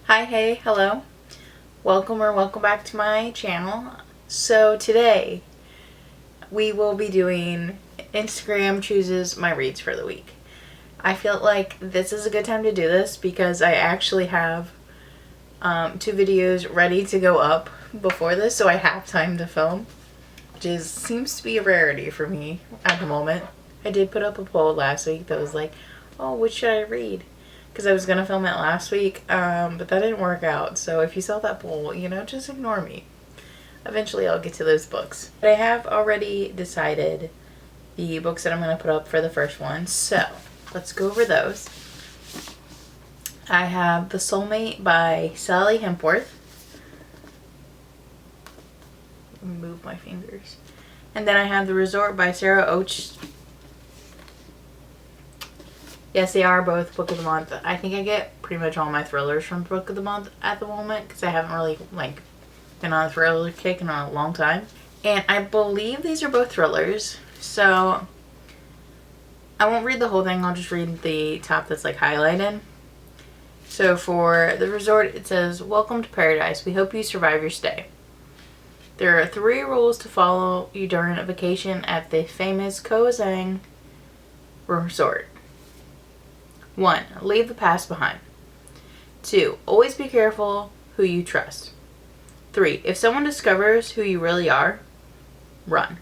Hi, hey, hello. Welcome back to my channel. So today we will be doing Instagram chooses my reads for the week. I feel like this is a good time to do this because I actually have 2 videos ready to go up before this, so I have time to film, which seems to be a rarity for me at the moment. I did put up a poll last week that was like, oh, which should I read? Because I was going to film it last week, but that didn't work out. So if you saw that poll, just ignore me. Eventually I'll get to those books. But I have already decided the books that I'm going to put up for the first one. So let's go over those. I have The Soulmate by Sally Hempworth. Move my fingers. And then I have The Resort by Sarah Och. Yes, they are both book of the month. I think I get pretty much all my thrillers from book of the month at the moment because I haven't really been on a thriller kick in a long time. And I believe these are both thrillers. So I won't read the whole thing. I'll just read the top that's highlighted. So for The Resort, it says, "Welcome to paradise. We hope you survive your stay. There are 3 rules to follow you during a vacation at the famous Koh Sang Resort. 1. Leave the past behind. 2. Always be careful who you trust. 3. If someone discovers who you really are, run."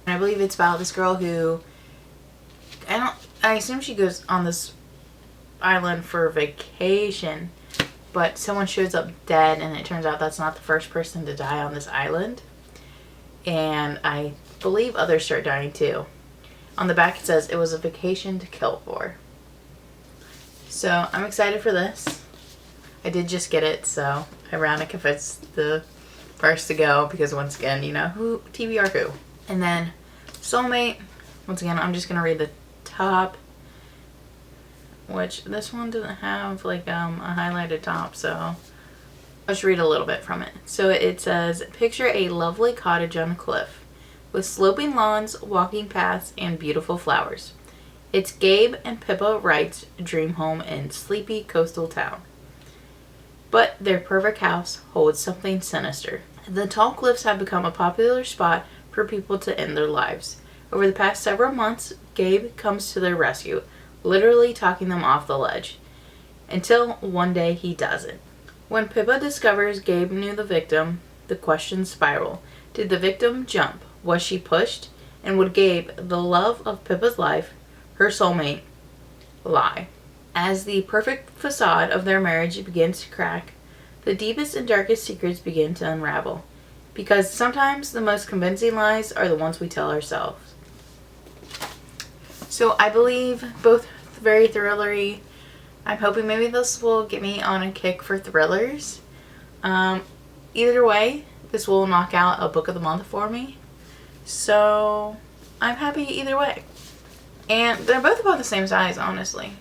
And I believe it's about this girl who, I assume she goes on this island for vacation, but someone shows up dead and it turns out that's not the first person to die on this island. And I believe others start dying too. On the back it says, "It was a vacation to kill for." So I'm excited for this. I did just get it, so ironic if it's the first to go because once again, who TBR who. And then Soulmate, once again, I'm just gonna read the top, which this one doesn't have a highlighted top, so I'll just read a little bit from it. So it says, "Picture a lovely cottage on a cliff with sloping lawns, walking paths, and beautiful flowers. It's Gabe and Pippa Wright's dream home in sleepy coastal town. But their perfect house holds something sinister. The tall cliffs have become a popular spot for people to end their lives. Over the past several months, Gabe comes to their rescue, literally talking them off the ledge. Until one day he doesn't. When Pippa discovers Gabe knew the victim, the questions spiral. Did the victim jump? Was she pushed? And would Gabe, the love of Pippa's life, her soulmate, lie?" As the perfect facade of their marriage begins to crack, the deepest and darkest secrets begin to unravel. Because sometimes the most convincing lies are the ones we tell ourselves. So I believe both very thrillery. I'm hoping maybe this will get me on a kick for thrillers. Either way, this will knock out a book of the month for me. So I'm happy either way. And they're both about the same size, honestly.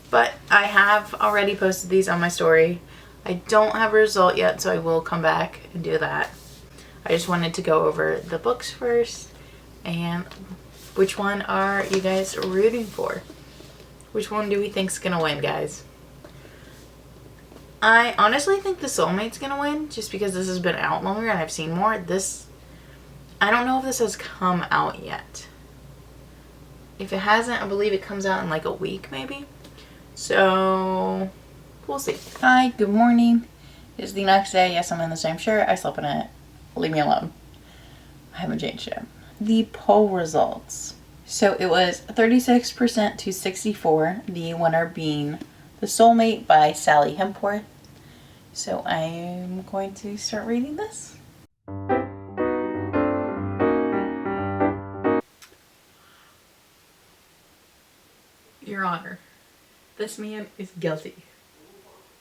But I have already posted these on my story. I don't have a result yet, so I will come back and do that. I just wanted to go over the books first. And which one are you guys rooting for? Which one do we think's gonna win, guys? I honestly think The Soulmate's gonna win, just because this has been out longer and I've seen more. I don't know if this has come out yet. If it hasn't, I believe it comes out in a week maybe. So we'll see. Hi, good morning. It's the next day. Yes, I'm in the same shirt. I slept in it. Leave me alone. I haven't changed yet. The poll results. So it was 36% to 64%. The winner being The Soulmate by Sally Hempworth. So I'm going to start reading this. Your Honor, this man is guilty.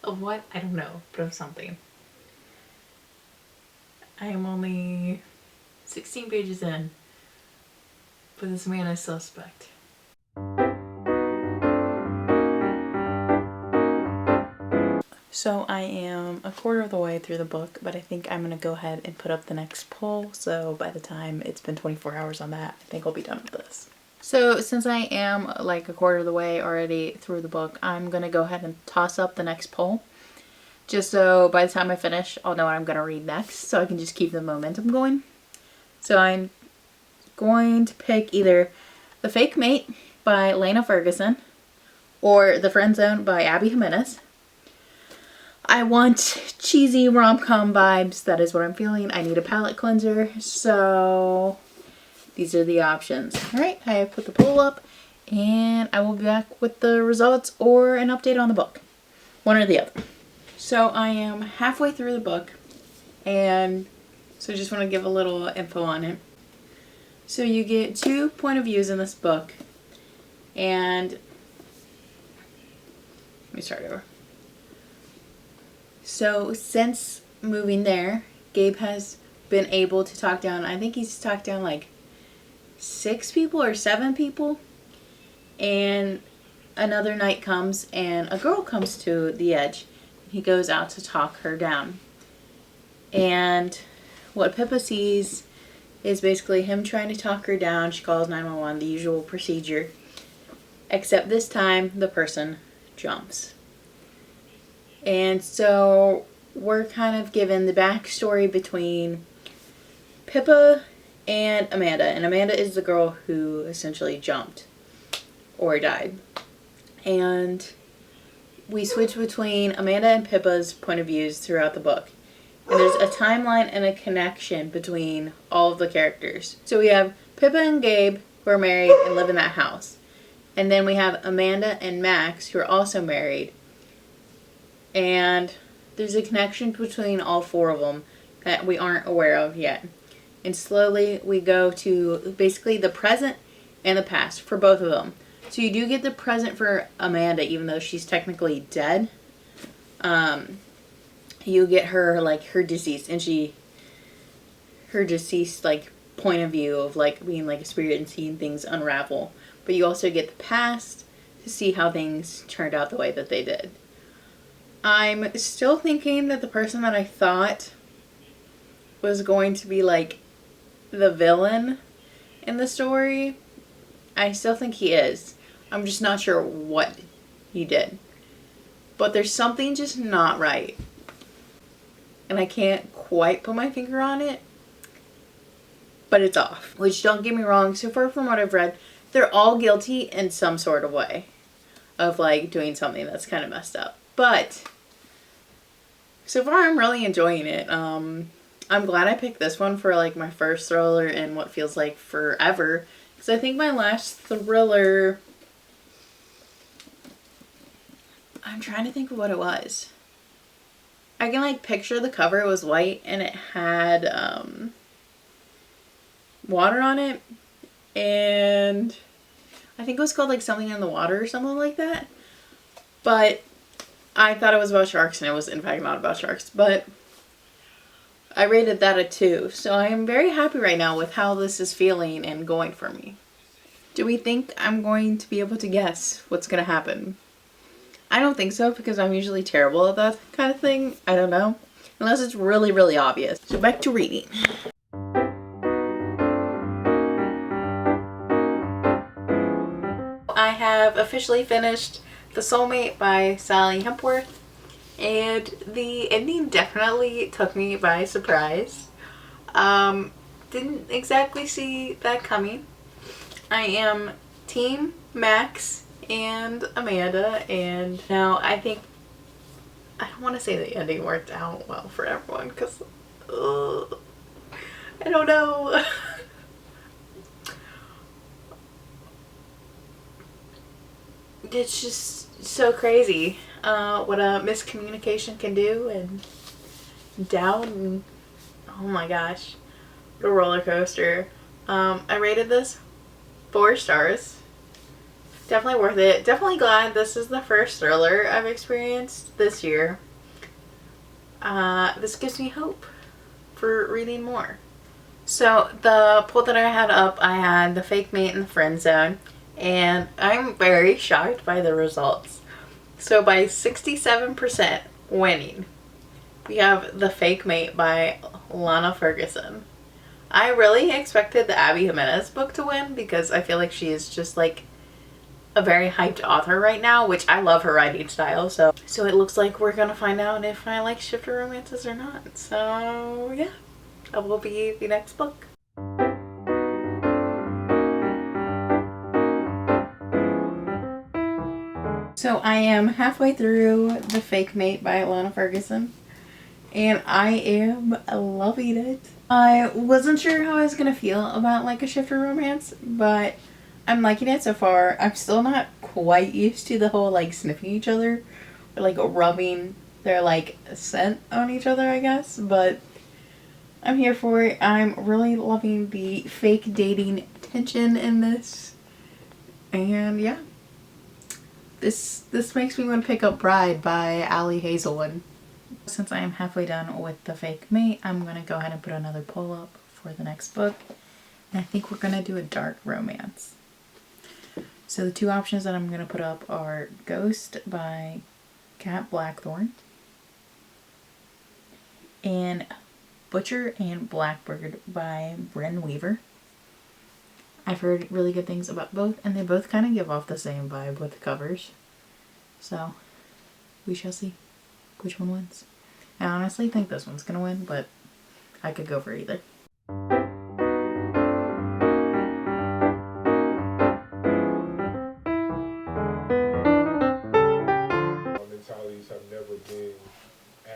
Of what? I don't know, but of something. I am only 16 pages in, but this man is suspect. So I am a quarter of the way through the book, but I think I'm going to go ahead and put up the next poll. So by the time it's been 24 hours on that, I think I'll be done with this. So since I am a quarter of the way already through the book, I'm going to go ahead and toss up the next poll. just so by the time I finish, I'll know what I'm going to read next, so I can just keep the momentum going. So I'm going to pick either The Fake Mate by Lena Ferguson or The Friend Zone by Abby Jimenez. I want cheesy rom-com vibes. That is what I'm feeling. I need a palate cleanser, so these are the options. Alright, I have put the poll up, and I will be back with the results or an update on the book. One or the other. So I am halfway through the book, and so just want to give a little info on it. So you get 2 point of views in this book, and let me start over. So since moving there, Gabe has been able to talk down, I think he's talked down like 6 people or 7 people, and another night comes and a girl comes to the edge. He goes out to talk her down, and what Pippa sees is basically him trying to talk her down. She calls 911, the usual procedure, except this time the person jumps. And so we're kind of given the backstory between Pippa and Amanda. And Amanda is the girl who essentially jumped or died. And we switch between Amanda and Pippa's point of views throughout the book. And there's a timeline and a connection between all of the characters. So we have Pippa and Gabe who are married and live in that house. And then we have Amanda and Max who are also married. And there's a connection between all 4 of them that we aren't aware of yet. And slowly we go to basically the present and the past for both of them. So you do get the present for Amanda, even though she's technically dead. You get her, like, her deceased, and her deceased, like, point of view of, like, being like a spirit and seeing things unravel. But you also get the past to see how things turned out the way that they did. I'm still thinking that the person that I thought was going to be, like, the villain in the story, I still think he is. I'm just not sure what he did. But there's something just not right. And I can't quite put my finger on it. But it's off. Which, don't get me wrong, so far from what I've read, they're all guilty in some sort of way. Of, like, doing something that's kind of messed up. But so far I'm really enjoying it. I'm glad I picked this one for, like, my first thriller in what feels like forever. Because I think my last thriller, I'm trying to think of what it was. I can, like, picture the cover. It was white and it had water on it. And I think it was called, like, Something in the Water or something like that. But I thought it was about sharks, and it was in fact not about sharks. But I rated that a 2. So I am very happy right now with how this is feeling and going for me. Do we think I'm going to be able to guess what's going to happen? I don't think so, because I'm usually terrible at that kind of thing. I don't know. Unless it's really, really obvious. So back to reading. I have officially finished The Soulmate by Sally Hempworth, and the ending definitely took me by surprise. Didn't exactly see that coming. I am Team Max and Amanda, and now I think, I don't want to say the ending worked out well for everyone, because I don't know. It's just so crazy what a miscommunication can do, and doubt, and oh my gosh, what a roller coaster. I rated this 4 stars. Definitely worth it. Definitely glad this is the first thriller I've experienced this year. This gives me hope for reading more. So the poll that I had up, I had The Fake Mate and The Friend Zone. And I'm very shocked by the results. So by 67% winning, we have The Fake Mate by Lana Ferguson. I really expected the Abby Jimenez book to win, because I feel like she is just, like, a very hyped author right now, which I love her writing style. So it looks like we're gonna find out if I like shifter romances or not. So yeah, that will be the next book. So I am halfway through The Fake Mate by Lana Ferguson, and I am loving it. I wasn't sure how I was gonna feel about like a shifter romance, but I'm liking it so far. I'm still not quite used to the whole like sniffing each other or like rubbing their like scent on each other, I guess, but I'm here for it. I'm really loving the fake dating tension in this, and yeah. This makes me want to pick up Bride by Ali Hazelwood. Since I am halfway done with The Fake Mate, I'm going to go ahead and put another poll up for the next book. And I think we're going to do a dark romance. So the two options that I'm going to put up are Ghost by Kat Blackthorne and Butcher and Blackbird by Bryn Weaver. I've heard really good things about both, and they both kind of give off the same vibe with the covers. So, we shall see which one wins. I honestly think this one's gonna win, but I could go for either. Mentalities have never been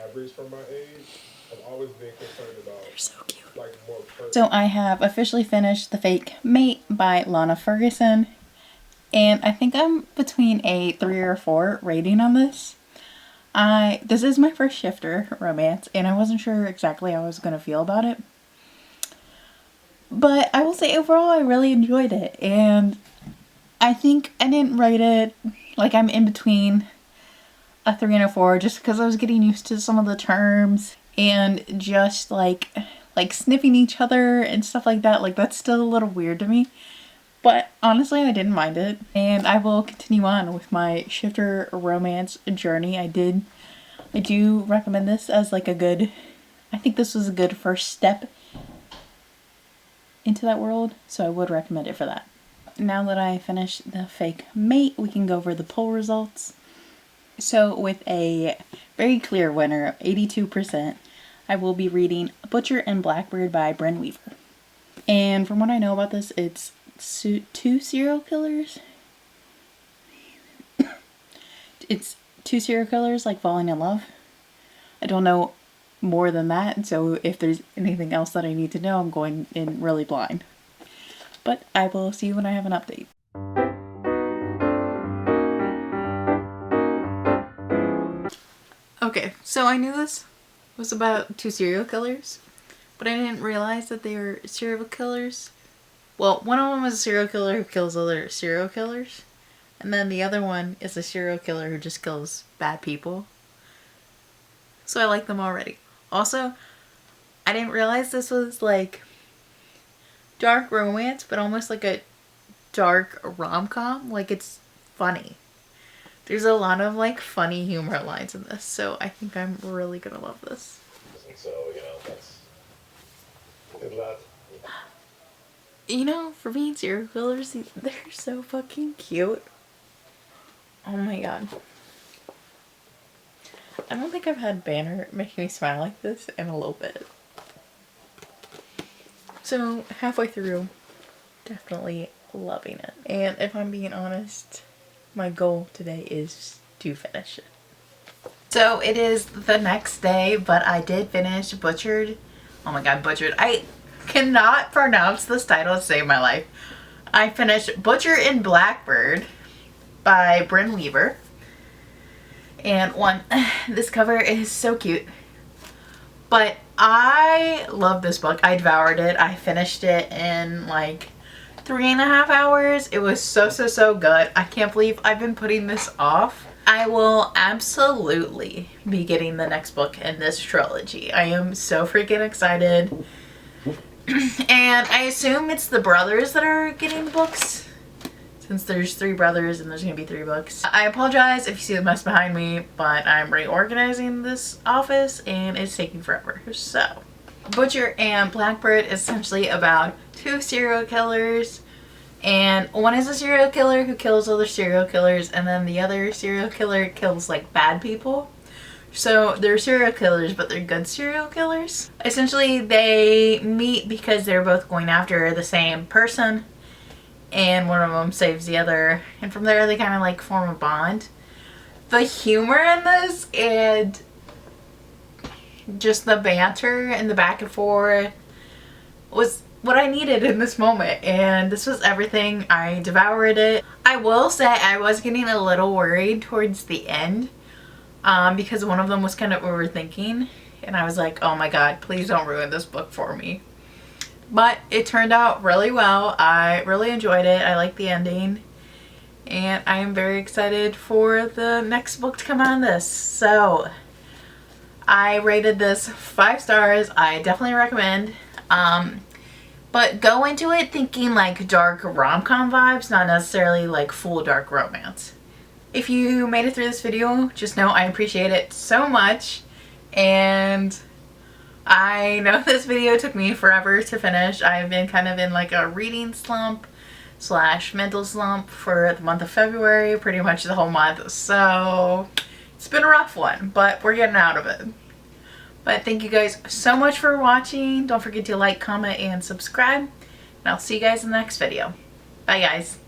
average for my age. I've always been concerned about. They're so cute. Like more so I have officially finished The Fake Mate by Lana Ferguson, and I think I'm between a 3 or 4 rating on this. This is my first shifter romance, and I wasn't sure exactly how I was going to feel about it. But I will say overall I really enjoyed it, and I think I didn't rate it, like I'm in between a 3 and a 4 just because I was getting used to some of the terms and just like sniffing each other and stuff like that. Like that's still a little weird to me. But honestly, I didn't mind it. And I will continue on with my shifter romance journey. I do recommend this as like I think this was a good first step into that world. So I would recommend it for that. Now that I finished The Fake Mate, we can go over the poll results. So with a very clear winner of 82%, I will be reading Butcher and Blackbird by Bryn Weaver. And from what I know about this, it's 2 serial killers. It's 2 serial killers like falling in love. I don't know more than that, so if there's anything else that I need to know, I'm going in really blind. But I will see you when I have an update. Okay, so I knew this was about 2 serial killers, but I didn't realize that they were serial killers. Well, one of them is a serial killer who kills other serial killers, and then the other one is a serial killer who just kills bad people. So I like them already. Also, I didn't realize this was like dark romance, but almost like a dark rom-com. Like it's funny. There's a lot of like funny humor lines in this, so I think I'm really gonna love this. So, that's good luck. For being serial killers, they're so fucking cute. Oh my god. I don't think I've had Banner make me smile like this in a little bit. So, halfway through, definitely loving it. And if I'm being honest, my goal today is to finish it. So it is the next day, but I did finish Butchered. Oh my god, Butchered. I cannot pronounce this title to save my life. I finished Butcher and Blackbird by Bryn Weaver. And this cover is so cute. But I love this book. I devoured it. I finished it in like 3.5 hours. It was so good. I can't believe I've been putting this off. I will absolutely be getting the next book in this trilogy. I am so freaking excited. And I assume it's the brothers that are getting books, since there's 3 brothers and there's gonna be 3 books. I apologize if you see the mess behind me, but I'm reorganizing this office and it's taking forever. So, Butcher and Blackbird is essentially about 2 serial killers, And one is a serial killer who kills other serial killers, and then the other serial killer kills like bad people. So they're serial killers, but they're good serial killers. Essentially, they meet because they're both going after the same person, and one of them saves the other, and from there they kind of like form a bond. The humor in this and just the banter and the back and forth was what I needed in this moment, and this was everything. I devoured it. I will say I was getting a little worried towards the end because one of them was kind of overthinking, and I was like, oh my god, please don't ruin this book for me. But it turned out really well. I really enjoyed it. I liked the ending, and I am very excited for the next book to come out on this. So I rated this 5 stars. I definitely recommend. But go into it thinking like dark rom-com vibes, not necessarily like full dark romance. If you made it through this video, just know I appreciate it so much. And I know this video took me forever to finish. I've been kind of in like a reading slump / mental slump for the month of February, pretty much the whole month. So it's been a rough one, but we're getting out of it. But thank you guys so much for watching. Don't forget to like, comment, and subscribe. And I'll see you guys in the next video. Bye guys.